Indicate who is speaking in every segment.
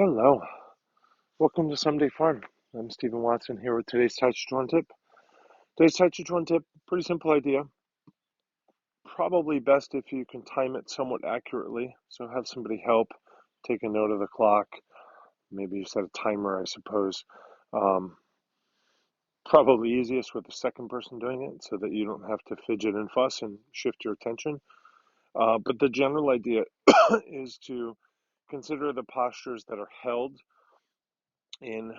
Speaker 1: Hello, welcome to Someday Farm. I'm Stephen Watson here with today's Tàijíquán Tip. Today's Tàijíquán Tip, pretty simple idea. Probably best if you can time it somewhat accurately. So have somebody help, take a note of the clock. Maybe you set a timer, I suppose. Probably easiest with the second person doing it so that you don't have to fidget and fuss and shift your attention. But the general idea is to consider the postures that are held in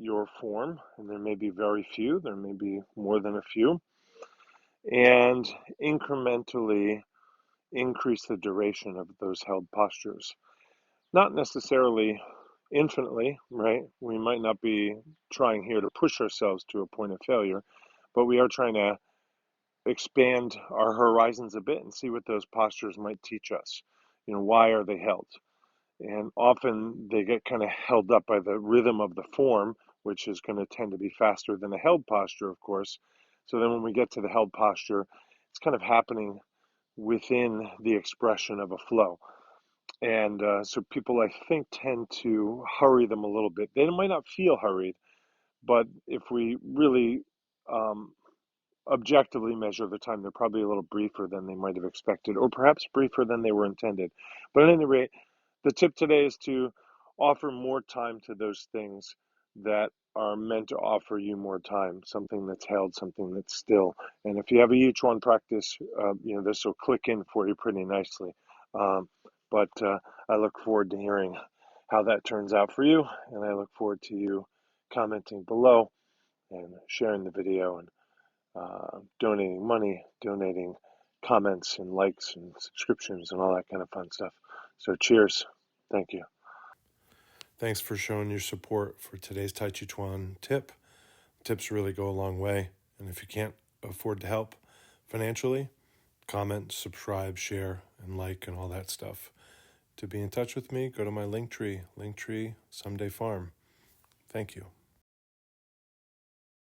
Speaker 1: your form, and there may be very few, there may be more than a few, and incrementally increase the duration of those held postures. Not necessarily infinitely, right? We might not be trying here to push ourselves to a point of failure, but we are trying to expand our horizons a bit and see what those postures might teach us. Why are they held? And often they get kind of held up by the rhythm of the form, which is going to tend to be faster than a held posture, of course. So then when we get to the held posture, it's kind of happening within the expression of a flow. And so people, I think, tend to hurry them a little bit. They might not feel hurried, but if we really objectively measure the time, they're probably a little briefer than they might have expected, or perhaps briefer than they were intended. But at any rate, the tip today is to offer more time to those things that are meant to offer you more time, something that's held, something that's still. And if you have a Yichuan practice, this will click in for you pretty nicely. But I look forward to hearing how that turns out for you, and I look forward to you commenting below and sharing the video and donating money, donating comments and likes and subscriptions and all that kind of fun stuff. So cheers. Thank you.
Speaker 2: Thanks for showing your support for today's Tàijíquán tip. Tips really go a long way. And if you can't afford to help financially, comment, subscribe, share, and like, and all that stuff. To be in touch with me, go to my Linktree, Someday Farm. Thank you.